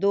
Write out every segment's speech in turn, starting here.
2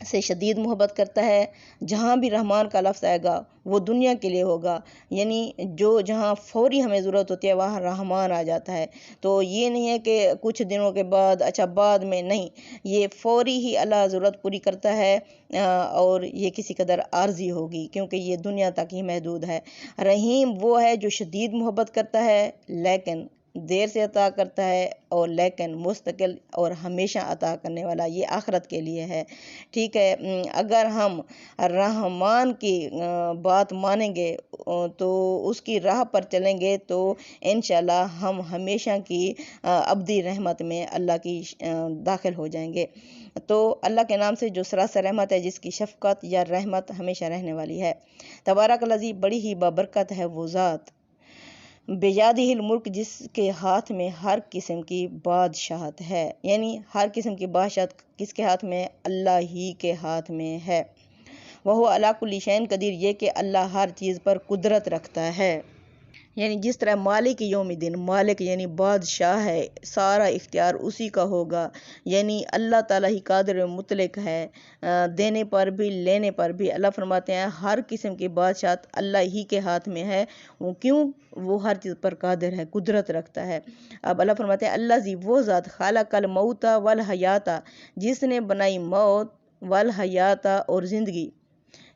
سے شدید محبت کرتا ہے۔ جہاں بھی رحمان کا لفظ آئے گا وہ دنیا کے لیے ہوگا، یعنی جہاں فوری ہمیں ضرورت ہوتی ہے وہاں رحمان آ جاتا ہے۔ تو یہ نہیں ہے کہ کچھ دنوں کے بعد، اچھا بعد میں، نہیں، یہ فوری ہی اللہ ضرورت پوری کرتا ہے، اور یہ کسی قدر عارضی ہوگی کیونکہ یہ دنیا تک ہی محدود ہے۔ رحیم وہ ہے جو شدید محبت کرتا ہے لیکن دیر سے عطا کرتا ہے، اور لیکن مستقل اور ہمیشہ عطا کرنے والا، یہ آخرت کے لیے ہے۔ ٹھیک ہے، اگر ہم رحمان کی بات مانیں گے تو اس کی راہ پر چلیں گے تو انشاءاللہ ہم ہمیشہ کی ابدی رحمت میں اللہ کی داخل ہو جائیں گے۔ تو اللہ کے نام سے جو سراسر رحمت ہے، جس کی شفقت یا رحمت ہمیشہ رہنے والی ہے۔ تبارک الذی، بڑی ہی بابرکت ہے وہ ذات، بیادہ الملک، جس کے ہاتھ میں ہر قسم کی بادشاہت ہے، یعنی ہر قسم کی بادشاہت کس کے ہاتھ میں؟ اللہ ہی کے ہاتھ میں ہے۔ وہو علی کل شیء قدیر، یہ کہ اللہ ہر چیز پر قدرت رکھتا ہے، یعنی جس طرح مالک یوم الدین، مالک یعنی بادشاہ ہے، سارا اختیار اسی کا ہوگا، یعنی اللہ تعالیٰ ہی قادر مطلق ہے، دینے پر بھی لینے پر بھی۔ اللہ فرماتے ہیں ہر قسم کی بادشاہت اللہ ہی کے ہاتھ میں ہے، وہ کیوں؟ وہ ہر چیز پر قادر ہے، قدرت رکھتا ہے۔ اب اللہ فرماتے ہیں اللہ وہ ذات خلق الموت والحیات، جس نے بنائی موت، والحیات اور زندگی،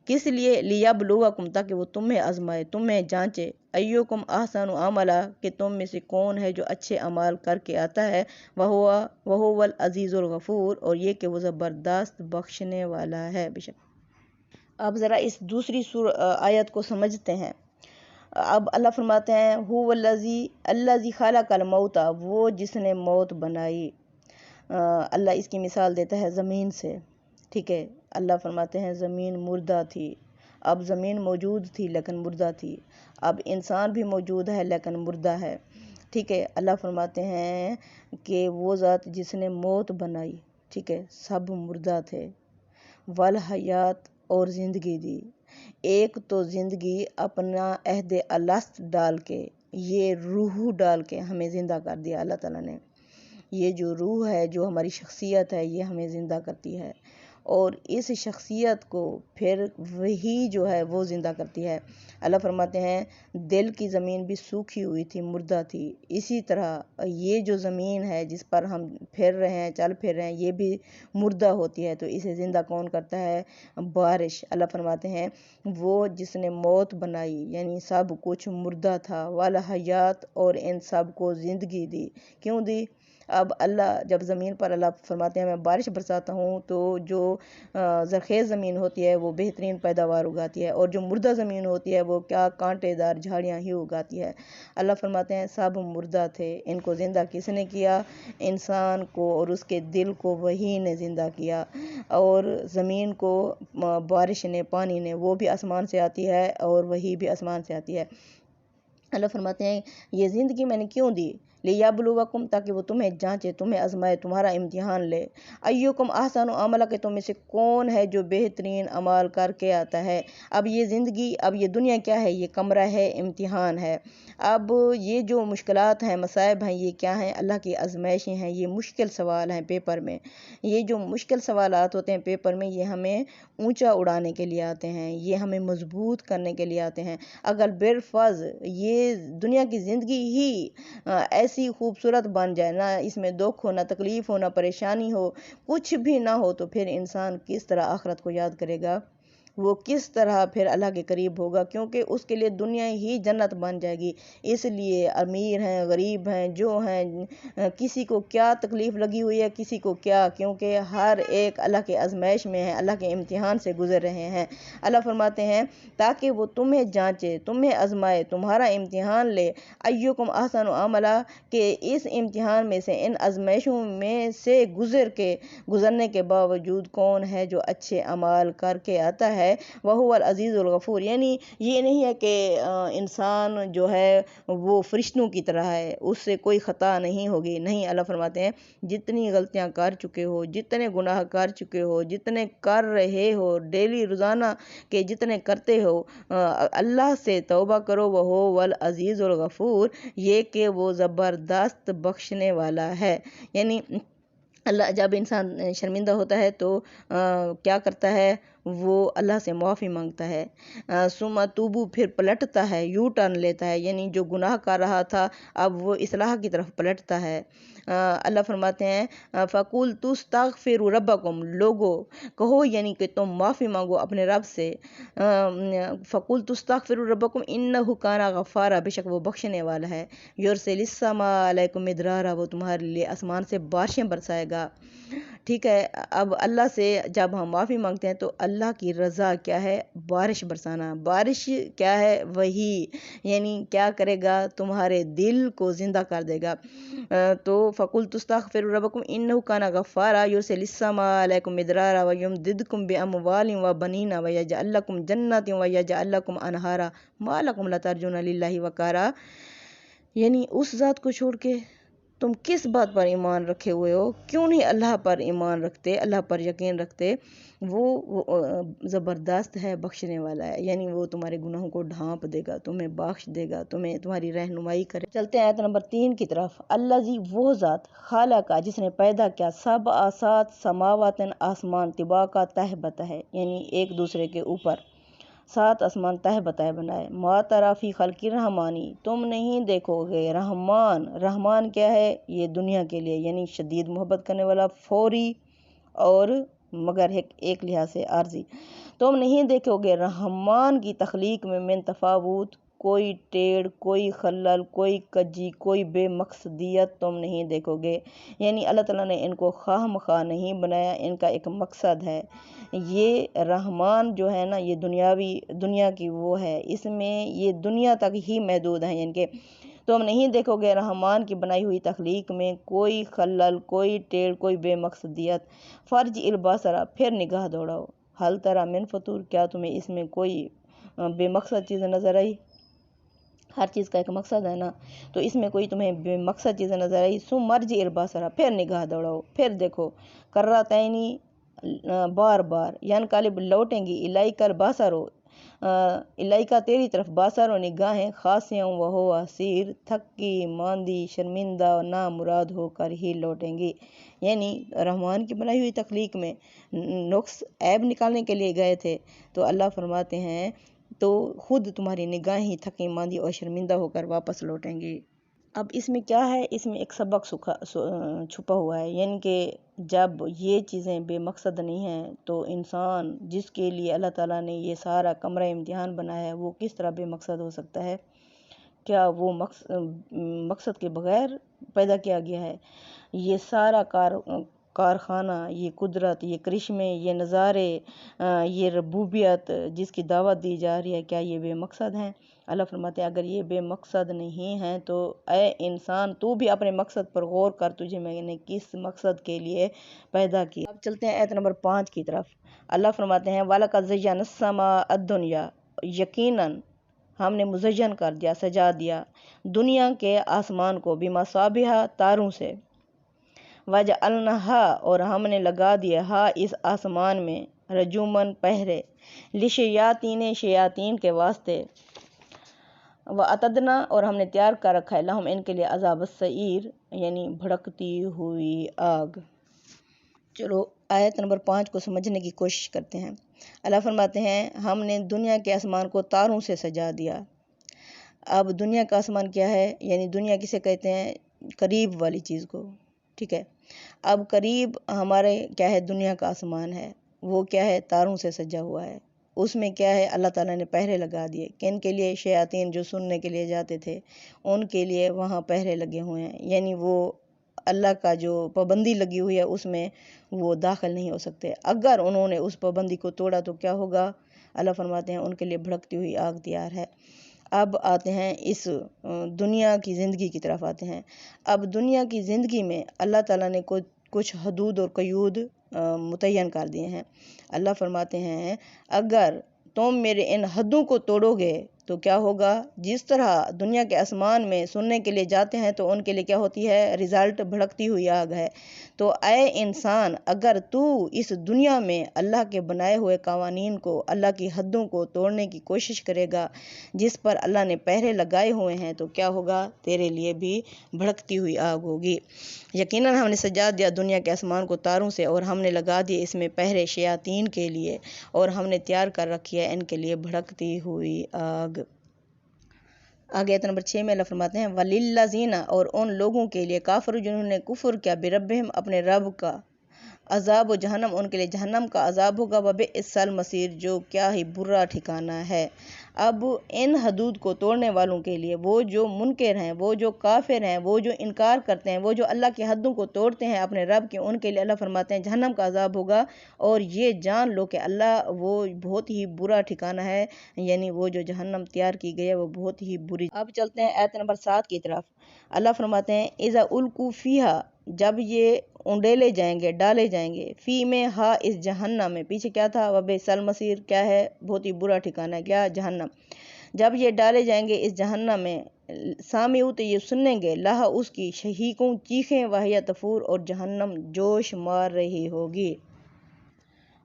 کس لیے؟ لیبلوکم، تاکہ وہ تمہیں آزمائے، تمہیں جانچے، ایوکم احسن عملا، کہ تم میں سے کون ہے جو اچھے اعمال کر کے آتا ہے، وہو العزیز الغفور، اور یہ کہ وہ زبردست بخشنے والا ہے۔ بے شک اب ذرا اس دوسری آیت کو سمجھتے ہیں۔ اب اللہ فرماتے ہیں هو الذی خلق الموت، وہ جس نے موت بنائی۔ اللہ اس کی مثال دیتا ہے زمین سے، ٹھیک ہے۔ اللہ فرماتے ہیں زمین مردہ تھی، اب زمین موجود تھی لیکن مردہ تھی، اب انسان بھی موجود ہے لیکن مردہ ہے، ٹھیک ہے۔ اللہ فرماتے ہیں کہ وہ ذات جس نے موت بنائی، ٹھیک ہے، سب مردہ تھے، والحیات، اور زندگی دی۔ ایک تو زندگی اپنا عہد الست ڈال کے، یہ روح ڈال کے ہمیں زندہ کر دیا اللہ تعالیٰ نے۔ یہ جو روح ہے، جو ہماری شخصیت ہے، یہ ہمیں زندہ کرتی ہے، اور اس شخصیت کو پھر وہی جو ہے وہ زندہ کرتی ہے۔ اللہ فرماتے ہیں دل کی زمین بھی سوکھی ہوئی تھی، مردہ تھی، اسی طرح یہ جو زمین ہے جس پر ہم پھر رہے ہیں، چل پھر رہے ہیں، یہ بھی مردہ ہوتی ہے، تو اسے زندہ کون کرتا ہے؟ بارش۔ اللہ فرماتے ہیں وہ جس نے موت بنائی، یعنی سب کچھ مردہ تھا، والحیات، اور ان سب کو زندگی دی۔ کیوں دی؟ اب اللہ جب زمین پر، اللہ فرماتے ہیں میں بارش برساتا ہوں تو جو زرخیز زمین ہوتی ہے وہ بہترین پیداوار اگاتی ہے، اور جو مردہ زمین ہوتی ہے وہ کیا؟ کانٹے دار جھاڑیاں ہی اگاتی ہے۔ اللہ فرماتے ہیں سب مردہ تھے، ان کو زندہ کس نے کیا؟ انسان کو اور اس کے دل کو وہی نے زندہ کیا، اور زمین کو بارش نے، پانی نے، وہ بھی آسمان سے آتی ہے اور وہی بھی آسمان سے آتی ہے۔ اللہ فرماتے ہیں یہ زندگی میں نے کیوں دی؟ لیبلوکم، تاکہ وہ تمہیں جانچے، تمہیں آزمائے، تمہارا امتحان لے۔ ایوکم احسن عملا، کہ تم میں سے کون ہے جو بہترین عمل کر کے آتا ہے۔ اب یہ زندگی، اب یہ دنیا کیا ہے؟ یہ کمرہ ہے، امتحان ہے۔ اب یہ جو مشکلات ہیں، مصائب ہیں، یہ کیا ہیں؟ اللہ کی آزمائشیں ہیں، یہ مشکل سوال ہیں پیپر میں۔ یہ جو مشکل سوالات ہوتے ہیں پیپر میں، یہ ہمیں اونچا اڑانے کے لیے آتے ہیں، یہ ہمیں مضبوط کرنے کے لیے آتے ہیں۔ اگر بالفرض یہ دنیا کی زندگی ہی ایسی خوبصورت بن جائے، نہ اس میں دکھ ہو، نہ تکلیف ہو، نہ پریشانی ہو، کچھ بھی نہ ہو، تو پھر انسان کس طرح آخرت کو یاد کرے گا؟ وہ کس طرح پھر اللہ کے قریب ہوگا؟ کیونکہ اس کے لیے دنیا ہی جنت بن جائے گی۔ اس لیے امیر ہیں، غریب ہیں، جو ہیں، کسی کو کیا تکلیف لگی ہوئی ہے، کسی کو کیا، کیونکہ ہر ایک اللہ کے آزمائش میں ہے، اللہ کے امتحان سے گزر رہے ہیں۔ اللہ فرماتے ہیں تاکہ وہ تمہیں جانچے، تمہیں آزمائے، تمہارا امتحان لے، ایوکم احسن عملا، کہ اس امتحان میں سے، ان آزمائشوں میں سے گزرنے کے باوجود کون ہے جو اچھے اعمال کر کے آتا ہے۔ وہو العزیز الغفور، یعنی یہ نہیں ہے کہ انسان جو ہے وہ فرشتوں کی طرح ہے، اس سے کوئی خطا نہیں ہوگی، نہیں۔ اللہ فرماتے ہیں جتنی غلطیاں کر چکے ہو، جتنے گناہ کر چکے ہو، جتنے کر رہے ہو، ڈیلی روزانہ کے جتنے کرتے ہو، اللہ سے توبہ کرو، وہو العزیز الغفور، یہ کہ وہ زبردست بخشنے والا ہے۔ یعنی اللہ جب انسان شرمندہ ہوتا ہے تو کیا کرتا ہے، وہ اللہ سے معافی مانگتا ہے، ثم توبو پھر پلٹتا ہے، یو ٹرن لیتا ہے، یعنی جو گناہ کر رہا تھا اب وہ اصلاح کی طرف پلٹتا ہے۔ اللہ فرماتے ہیں فَقُلْ تُسْتَغْفِرُوا رَبَّكُمْ، لوگو کہو یعنی کہ تم معافی مانگو اپنے رب سے، فَقُلْ تُسْتَغْفِرُوا رَبَّكُمْ إِنَّهُ كَانَ غَفَّارًا، بے شک وہ بخشنے والا ہے، یُرْسِلِ السَّمَاءَ عَلَيْكُمْ مِدْرَارًا، وہ تمہارے لیے آسمان سے بارشیں برسائے گا۔ ٹھیک ہے، اب اللہ سے جب ہم معافی مانگتے ہیں تو اللہ کی رضا کیا ہے، بارش برسانا۔ بارش کیا ہے، وہی یعنی کیا کرے گا، تمہارے دل کو زندہ کر دے گا۔ تو فَقُلْتُ اسْتَغْفِرُوا رَبَّكُمْ إِنَّهُ كَانَ غَفَّارًا يُرْسِلِ السَّمَاءَ عَلَيْكُمْ مِدْرَارًا وَيُمْدِدْكُمْ بِأَمْوَالٍ وَبَنِينَ وَيَجْعَلْ لَكُمْ جَنَّاتٍ وَيَجْعَلْ لَكُمْ أَنْهَارًا مَا لَكُمْ لَا تَرْجُونَ لِلَّهِ وَقَارًا، یعنی اس ذات کو چھوڑ کے تم کس بات پر ایمان رکھے ہوئے ہو، کیوں نہیں اللہ پر ایمان رکھتے، اللہ پر یقین رکھتے، وہ زبردست ہے، بخشنے والا ہے، یعنی وہ تمہارے گناہوں کو ڈھانپ دے گا، تمہیں بخش دے گا، تمہاری رہنمائی کرے۔ چلتے ہیں آیت نمبر 3 کی طرف۔ الذی، وہ ذات، خالقہ، جس نے پیدا کیا، سبع سات سماوات، آسمان، طباقا، تہہ بتہ ہے، یعنی ایک دوسرے کے اوپر، 7 آسمان تہہ بتہ بنائے، ما تری فی خلق الرحمانی، تم نہیں دیکھو گے رحمان، رحمان کیا ہے، یہ دنیا کے لیے یعنی شدید محبت کرنے والا، فوری اور مگر ایک لحاظ سے عارضی، تم نہیں دیکھو گے رحمان کی تخلیق میں من تفاوت، کوئی ٹیڑھ، کوئی خلل، کوئی کجی، کوئی بے مقصدیت تم نہیں دیکھو گے، یعنی اللہ تعالیٰ نے ان کو خواہ مخواہ نہیں بنایا، ان کا ایک مقصد ہے۔ یہ رحمان جو ہے نا، یہ دنیا کی وہ ہے، اس میں یہ دنیا تک ہی محدود ہیں، یعنی کہ تم نہیں دیکھو گے رحمان کی بنائی ہوئی تخلیق میں کوئی خلل، کوئی ٹیڑھ، کوئی بے مقصدیت، فرج البصر، پھر نگاہ دوڑاؤ، حل تری من فطور، کیا تمہیں اس میں کوئی بے مقصد چیزیں نظر آئی، ہر چیز کا ایک مقصد ہے نا، تو اس میں کوئی تمہیں بے مقصد چیزیں نظر آئی، ثم مرجع البصر، پھر نگاہ دوڑاؤ، پھر دیکھو، کرتینی، بار بار، ینقلب، لوٹیں گی، الیک البصر، الیکا تیری طرف، بصر و نگاہیں، خاسئا وہو حسیر، تھکی ماندی شرمندہ نامراد ہو کر ہی لوٹیں گی، یعنی رحمان کی بنائی ہوئی تخلیق میں نقص عیب نکالنے کے لیے گئے تھے، تو اللہ فرماتے ہیں تو خود تمہاری نگاہیں تھکی ماندی اور شرمندہ ہو کر واپس لوٹیں گی۔ اب اس میں کیا ہے، اس میں ایک سبق چھپا ہوا ہے، یعنی کہ جب یہ چیزیں بے مقصد نہیں ہیں تو انسان جس کے لیے اللہ تعالیٰ نے یہ سارا کمرہ امتحان بنایا ہے وہ کس طرح بے مقصد ہو سکتا ہے، کیا وہ مقصد کے بغیر پیدا کیا گیا ہے؟ یہ سارا کارخانہ، یہ قدرت، یہ کرشمے، یہ نظارے، یہ ربوبیت جس کی دعوت دی جا رہی ہے، کیا یہ بے مقصد ہیں؟ اللہ فرماتے ہیں اگر یہ بے مقصد نہیں ہیں تو اے انسان تو بھی اپنے مقصد پر غور کر، تجھے میں نے کس مقصد کے لیے پیدا کیا۔ اب چلتے ہیں آیت نمبر 5 کی طرف۔ اللہ فرماتے ہیں وَلَقَدْ زَيَّنَّا السَّمَاءَ الدُّنْيَا، یقیناً ہم نے مزین کر دیا، سجا دیا دنیا کے آسمان کو، بِمَصَابِیحَ، تاروں سے، وَجَعَلْنَاهَا، اور ہم نے لگا دیا ہا اس آسمان میں، رجوماً، پہرے، لِشَیَاطِینِ، شیاطین کے واسطے، وَأَعْتَدْنَا، اور ہم نے تیار کر رکھا ہے، لہم، ان کے لیے، عذاب السعیر، یعنی بھڑکتی ہوئی آگ۔ چلو آیت نمبر 5 کو سمجھنے کی کوشش کرتے ہیں۔ اللہ فرماتے ہیں ہم نے دنیا کے آسمان کو تاروں سے سجا دیا۔ اب دنیا کا آسمان کیا ہے، یعنی دنیا کسے کہتے ہیں، قریب والی چیز کو، ٹھیک ہے۔ اب قریب ہمارے کیا ہے، دنیا کا آسمان ہے، وہ کیا ہے، تاروں سے سجا ہوا ہے، اس میں کیا ہے، اللہ تعالیٰ نے پہرے لگا دیے، کن کے لیے، شیاطین جو سننے کے لیے جاتے تھے ان کے لیے وہاں پہرے لگے ہوئے ہیں، یعنی وہ اللہ کا جو پابندی لگی ہوئی ہے اس میں وہ داخل نہیں ہو سکتے، اگر انہوں نے اس پابندی کو توڑا تو کیا ہوگا، اللہ فرماتے ہیں ان کے لیے بھڑکتی ہوئی آگ تیار ہے۔ اب آتے ہیں اس دنیا کی زندگی کی طرف آتے ہیں۔ اب دنیا کی زندگی میں اللہ تعالیٰ نے کچھ حدود اور قیود متعین کر دیے ہیں۔ اللہ فرماتے ہیں اگر تم میرے ان حدوں کو توڑو گے تو کیا ہوگا؟ جس طرح دنیا کے آسمان میں سننے کے لیے جاتے ہیں تو ان کے لیے کیا ہوتی ہے؟ رزلٹ بھڑکتی ہوئی آگ ہے۔ تو اے انسان، اگر تو اس دنیا میں اللہ کے بنائے ہوئے قوانین کو، اللہ کی حدوں کو توڑنے کی کوشش کرے گا جس پر اللہ نے پہرے لگائے ہوئے ہیں، تو کیا ہوگا؟ تیرے لیے بھی بھڑکتی ہوئی آگ ہوگی۔ یقیناً ہم نے سجا دیا دنیا کے آسمان کو تاروں سے، اور ہم نے لگا دیے اس میں پہرے شیاطین کے لیے، اور ہم نے تیار کر رکھی ہے ان کے لیے بھڑکتی ہوئی آگ۔ آگے آیت نمبر 6 میں اللہ فرماتے ہیں وَلِلَّذِينَ، اور ان لوگوں کے لیے کافر جنہوں نے کفر کیا بِرَبِّهِمْ اپنے رب کا، عذاب و جہنم، ان کے لیے جہنم کا عذاب ہوگا، وَبِئْسَ الْمَصِيرُ، جو کیا ہی برا ٹھکانہ ہے۔ اب ان حدود کو توڑنے والوں کے لیے، وہ جو منکر ہیں، وہ جو کافر ہیں، وہ جو انکار کرتے ہیں، وہ جو اللہ کی حدوں کو توڑتے ہیں اپنے رب کے، ان کے لیے اللہ فرماتے ہیں جہنم کا عذاب ہوگا، اور یہ جان لو کہ اللہ وہ بہت ہی برا ٹھکانہ ہے، یعنی وہ جو جہنم تیار کی گئی ہے وہ بہت ہی بری۔ اب چلتے ہیں آیت نمبر 7 کی طرف۔ اللہ فرماتے ہیں اِذَا أُلْقُوا فِيهَا، جب یہ اونڈیلے جائیں گے، ڈالے جائیں گے، فی میں ہا، اس جہنم میں، پیچھے کیا تھا؟ وَبِئْسَ الْمَصِيرُ، کیا ہے؟ بہت ہی برا ٹھکانہ ہے، کیا؟ جہنم۔ جب یہ ڈالے جائیں گے اس جہنم میں، سامعوا، تو یہ سنیں گے، لہا، اس کی، شہیقوں، چیخیں، وَهِيَ تَفُورُ، اور جہنم جوش مار رہی ہوگی۔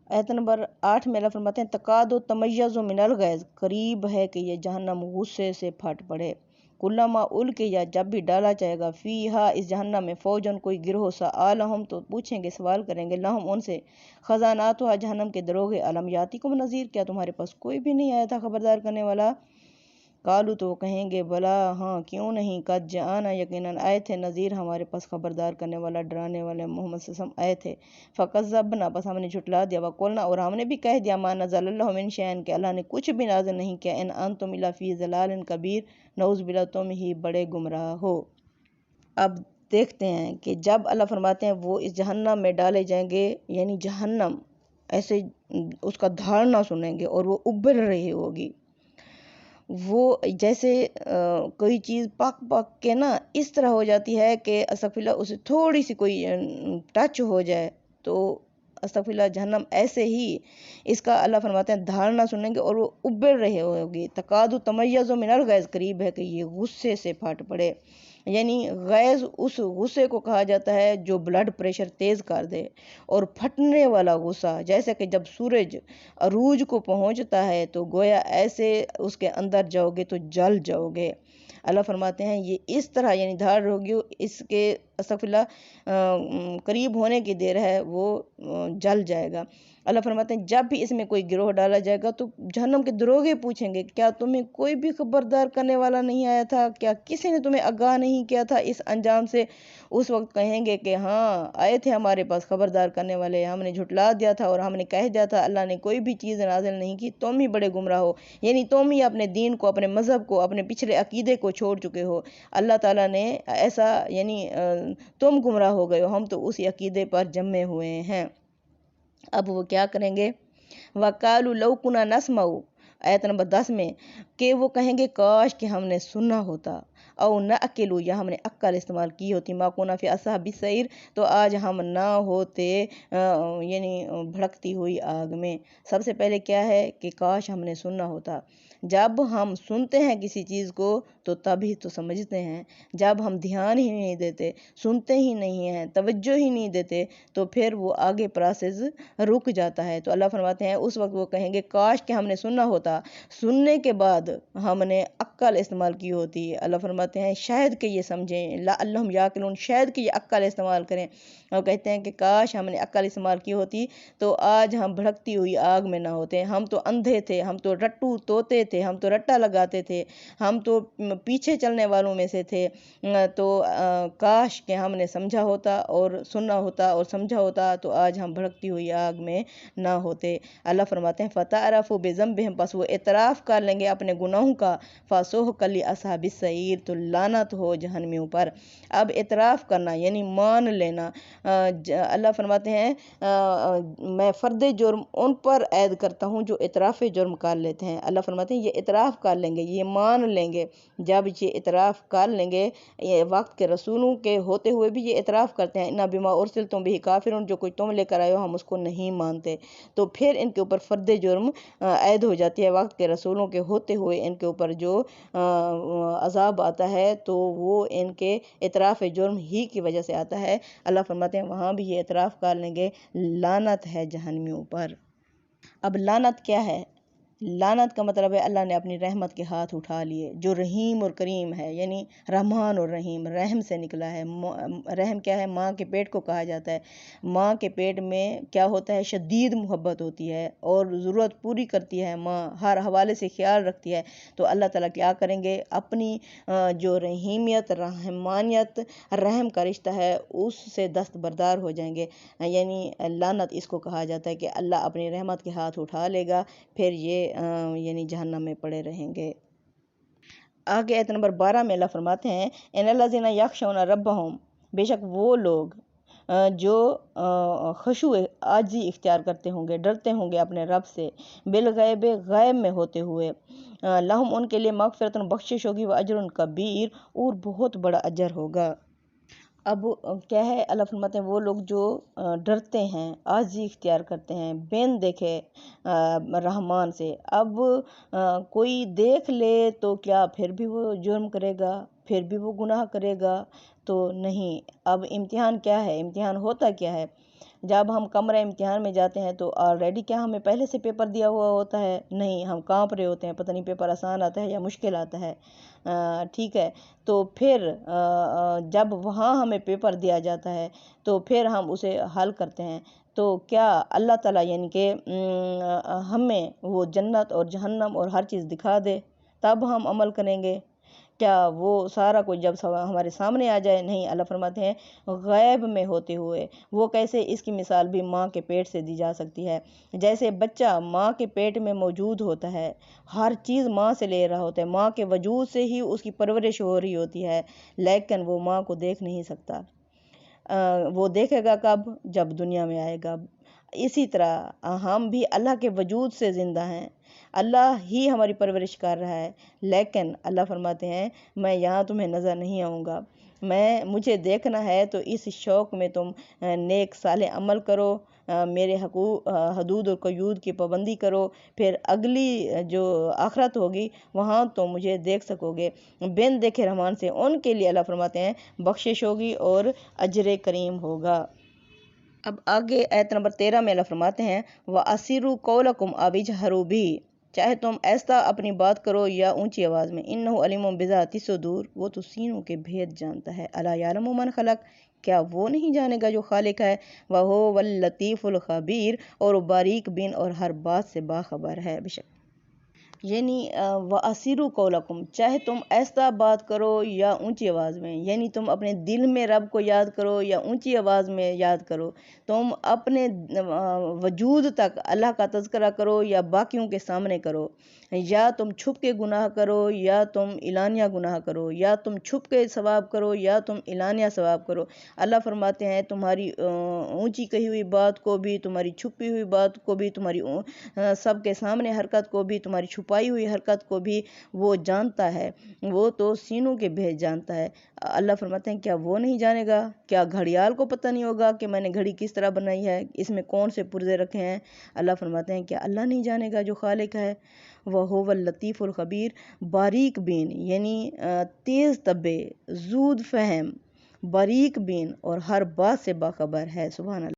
آیت نمبر 8 میں اللہ فرماتے ہیں تَكَادُ تَمَيَّزُ مِنَ الْغَيْظِ، قریب ہے کہ یہ جہنم غصے سے پھٹ پڑے۔ کُلَّمَا أُلْقِیَ، جب بھی ڈالا جائے گا، فیہا، اس جہنم میں، فوجن، کوئی گروہ، سألہم، تو پوچھیں گے، سوال کریں گے، لہم، ان سے، خزاناتها، جہنم کے دروغے، الم یاتکم نذیر، کیا تمہارے پاس کوئی بھی نہیں آیا تھا خبردار کرنے والا؟ قالو، تو وہ کہیں گے، بلا، ہاں، کیوں نہیں، قد جاءنا، یقیناً آئے تھے، نذیر، ہمارے پاس خبردار کرنے والا، ڈرانے والے، محمد صلی اللہ علیہ وسلم آئے تھے۔ فکذبنا، بس ہم نے جھٹلا دیا، وقلنا، اور ہم نے بھی کہہ دیا، ما نزل اللہ من شیء، کہ اللہ نے کچھ بھی نازل نہیں کیا، ان انتم الا فی ضلال کبیر، نعوذ باللہ، تم ہی بڑے گمراہ ہو۔ اب دیکھتے ہیں کہ جب اللہ فرماتے ہیں وہ اس جہنم میں ڈالے جائیں گے، یعنی جہنم ایسے اس کا دھاڑنا سنیں گے اور وہ ابل رہی ہوگی، وہ جیسے کوئی چیز پک پک کے نا اس طرح ہو جاتی ہے کہ استغفر اللہ، اسے تھوڑی سی کوئی ٹچ ہو جائے تو استغفر اللہ، جہنم ایسے ہی اس کا اللہ فرماتے ہیں دھارنا سنیں گے اور وہ ابل رہے ہوگی۔ تکادو تمیز من الغیظ، قریب ہے کہ یہ غصے سے پھٹ پڑے، یعنی غیظ اس غصے کو کہا جاتا ہے جو بلڈ پریشر تیز کر دے، اور پھٹنے والا غصہ جیسے کہ جب سورج عروج کو پہنچتا ہے تو گویا ایسے اس کے اندر جاؤ گے تو جل جاؤ گے۔ اللہ فرماتے ہیں یہ اس طرح یعنی دھاڑ ہوگی، اس کے استغفر اللہ قریب ہونے کی دیر ہے وہ جل جائے گا۔ اللہ فرماتے ہیں جب بھی اس میں کوئی گروہ ڈالا جائے گا تو جہنم کے دروغے پوچھیں گے، کیا تمہیں کوئی بھی خبردار کرنے والا نہیں آیا تھا؟ کیا کسی نے تمہیں آگاہ نہیں کیا تھا اس انجام سے؟ اس وقت کہیں گے کہ ہاں، آئے تھے ہمارے پاس خبردار کرنے والے، ہم نے جھٹلا دیا تھا اور ہم نے کہہ دیا تھا اللہ نے کوئی بھی چیز نازل نہیں کی، تم ہی بڑے گمراہ ہو، یعنی تم ہی اپنے دین کو، اپنے مذہب کو، اپنے پچھلے عقیدے کو چھوڑ چکے ہو، اللہ تعالیٰ نے ایسا یعنی تم گمراہ ہو گئے ہو، ہم تو اسی عقیدے پر جمے ہوئے ہیں۔ اب وہ کیا کریں گے؟ وَقَالُوا لَوْ كُنَّا نَسْمَعُ، آیت نمبر 10 میں، کہ وہ کہیں گے کاش کہ ہم نے سنا ہوتا، او نعقل، یا ہم نے عقل استعمال کی ہوتی، ما كُنَّا فِي أَصْحَابِ السَّعِيرِ، تو آج ہم نہ ہوتے یعنی بھڑکتی ہوئی آگ میں۔ سب سے پہلے کیا ہے کہ کاش ہم نے سنا ہوتا۔ جب ہم سنتے ہیں کسی چیز کو تو تبھی تو سمجھتے ہیں، جب ہم دھیان ہی نہیں دیتے، سنتے ہی نہیں ہیں، توجہ ہی نہیں دیتے، تو پھر وہ آگے پروسیس رک جاتا ہے۔ تو اللہ فرماتے ہیں اس وقت وہ کہیں گے کاش کہ ہم نے سنا ہوتا، سننے کے بعد ہم نے عقل استعمال کی ہوتی۔ اللہ فرماتے ہیں شاید کہ یہ سمجھیں، لعلہم یعقلون، شاید کہ یہ عقل استعمال کریں، اور کہتے ہیں کہ کاش ہم نے عقل استعمال کی ہوتی تو آج ہم بھڑکتی ہوئی آگ میں نہ ہوتے، ہم تو اندھے تھے، ہم تو رٹو توتے تھے، ہم تو رٹا لگاتے تھے، ہم تو پیچھے چلنے والوں میں سے تھے، تو کاش کہ ہم نے سمجھا ہوتا اور سنا ہوتا اور سمجھا ہوتا تو آج ہم بھڑکتی ہوئی آگ میں نہ ہوتے۔ اللہ فرماتے ہیں فَتَعْرَفُوا بِذَنبِهِمْ، پس وہ اعتراف کر لیں گے اپنے گناہوں کا، فَسُحْقًا لِأَصْحَابِ السَّعِيرِ، تو لعنت ہو جہنمیوں پر۔ اب اعتراف کرنا یعنی مان لینا، اللہ فرماتے ہیں میں فرد جرم ان پر عائد کرتا ہوں جو اعتراف جرم کر لیتے ہیں۔ اللہ فرماتے ہیں یہ اعتراف کر لیں گے، یہ مان لیں گے۔ جب یہ اعتراف کر لیں گے، یہ وقت کے رسولوں کے ہوتے ہوئے بھی یہ اعتراف کرتے ہیں، اِنَّا بِمَا أُرْسِلْتُم بِهِ کافرون، جو کچھ تم لے کر آئے ہو ہم اس کو نہیں مانتے، تو پھر ان کے اوپر فرد جرم عائد ہو جاتی ہے۔ وقت کے رسولوں کے ہوتے ہوئے ان کے اوپر جو عذاب آتا ہے تو وہ ان کے اعتراف جرم ہی کی وجہ سے آتا ہے۔ اللہ فرماتے ہیں وہاں بھی یہ اعتراف کر لیں گے، لعنت ہے جہنمیوں پر۔ اب لعنت کیا ہے؟ لعنت کا مطلب ہے اللہ نے اپنی رحمت کے ہاتھ اٹھا لیے، جو رحیم اور کریم ہے، یعنی رحمان اور رحیم، رحم سے نکلا ہے۔ رحم کیا ہے؟ ماں کے پیٹ کو کہا جاتا ہے۔ ماں کے پیٹ میں کیا ہوتا ہے؟ شدید محبت ہوتی ہے اور ضرورت پوری کرتی ہے ماں، ہر حوالے سے خیال رکھتی ہے۔ تو اللہ تعالیٰ کیا کریں گے؟ اپنی جو رحیمیت، رحمانیت، رحم کا رشتہ ہے اس سے دستبردار ہو جائیں گے، یعنی لعنت اس کو کہا جاتا ہے کہ اللہ اپنی رحمت کے ہاتھ اٹھا لے گا، پھر یہ یعنی جہنم میں پڑے رہیں گے۔ آگے آیت نمبر 12 میں اللہ فرماتے ہیں ان الذین یخشون ربہم، بے شک وہ لوگ جو خشوع عاجزی اختیار کرتے ہوں گے، ڈرتے ہوں گے اپنے رب سے، بالغیب، غیب میں ہوتے ہوئے، لہم ان کے لیے مغفرۃ، بخشش ہوگی، و اجر کبیر، اور بہت بڑا اجر ہوگا۔ اب کیا ہے؟ اللہ فرماتے ہیں وہ لوگ جو ڈرتے ہیں، عاجزی اختیار کرتے ہیں بین دیکھے رحمان سے۔ اب کوئی دیکھ لے تو کیا پھر بھی وہ جرم کرے گا؟ پھر بھی وہ گناہ کرے گا؟ تو نہیں۔ اب امتحان کیا ہے؟ امتحان ہوتا کیا ہے؟ جب ہم کمرہ امتحان میں جاتے ہیں تو آلریڈی کیا ہمیں پہلے سے پیپر دیا ہوا ہوتا ہے؟ نہیں، ہم کانپ رہے ہوتے ہیں، پتہ نہیں پیپر آسان آتا ہے یا مشکل آتا ہے، ٹھیک ہے؟ تو پھر جب وہاں ہمیں پیپر دیا جاتا ہے تو پھر ہم اسے حل کرتے ہیں، تو کیا اللہ تعالیٰ یعنی کہ ہمیں وہ جنت اور جہنم اور ہر چیز دکھا دے تب ہم عمل کریں گے؟ کیا وہ سارا کچھ جب ہمارے سامنے آ جائے؟ نہیں، اللہ فرماتے ہیں غیب میں ہوتے ہوئے۔ وہ کیسے؟ اس کی مثال بھی ماں کے پیٹ سے دی جا سکتی ہے۔ جیسے بچہ ماں کے پیٹ میں موجود ہوتا ہے، ہر چیز ماں سے لے رہا ہوتا ہے، ماں کے وجود سے ہی اس کی پرورش ہو رہی ہوتی ہے، لیکن وہ ماں کو دیکھ نہیں سکتا۔ وہ دیکھے گا کب؟ جب دنیا میں آئے گا۔ اسی طرح ہم بھی اللہ کے وجود سے زندہ ہیں، اللہ ہی ہماری پرورش کر رہا ہے، لیکن اللہ فرماتے ہیں میں یہاں تمہیں نظر نہیں آؤں گا، مجھے دیکھنا ہے تو اس شوق میں تم نیک صالح عمل کرو، میرے حدود اور قیود کی پابندی کرو، پھر اگلی جو آخرت ہوگی وہاں تو مجھے دیکھ سکو گے بن دیکھے رحمان سے۔ ان کے لیے اللہ فرماتے ہیں بخشش ہوگی اور اجر کریم ہوگا۔ اب آگے آیت نمبر 13 میں اللہ فرماتے ہیں وَأَسِرُّوا قَوْلَكُمْ أَوِ اجْهَرُوا بِهِ، چاہے تم ایسا اپنی بات کرو یا اونچی آواز میں، إِنَّهُ عَلِيمٌ بِذَاتِ الصُّدُورِ، وہ تو سینوں کے بھید جانتا ہے، أَلَا يَعْلَمُ مَنْ خَلَقَ، کیا وہ نہیں جانے گا جو خالق ہے، وَهُوَ اللَّطِيفُ الْخَبِيرُ، اور وہ باریک بین اور ہر بات سے باخبر ہے۔ بے شک یعنی وَأَسِرُّوا قَوْلَكُمْ، چاہے تم ایسا بات کرو یا اونچی آواز میں، یعنی تم اپنے دل میں رب کو یاد کرو یا اونچی آواز میں یاد کرو، تم اپنے وجود تک اللہ کا تذکرہ کرو یا باقیوں کے سامنے کرو، یا تم چھپ کے گناہ کرو یا تم اعلانیہ گناہ کرو، یا تم چھپ کے ثواب کرو یا تم اعلانیہ ثواب کرو، اللہ فرماتے ہیں تمہاری اونچی کہی ہوئی بات کو بھی، تمہاری چھپی ہوئی بات کو بھی، تمہاری سب کے سامنے حرکت کو بھی، تمہاری چھپائی ہوئی حرکت کو بھی وہ جانتا ہے، وہ تو سینوں کے بھید جانتا ہے۔ اللہ فرماتے ہیں کیا وہ نہیں جانے گا؟ کیا گھڑیال کو پتہ نہیں ہوگا کہ میں نے گھڑی کس طرح بنائی ہے، اس میں کون سے پرزے رکھے ہیں؟ اللہ فرماتے ہیں کیا اللہ نہیں جانے گا جو خالق ہے؟ وَهُوَ اللَّطِيفُ الْخَبِيرُ، باریک بین یعنی تیز طبع، زود فہم، باریک بین اور ہر بات سے باخبر ہے۔ سبحان اللہ۔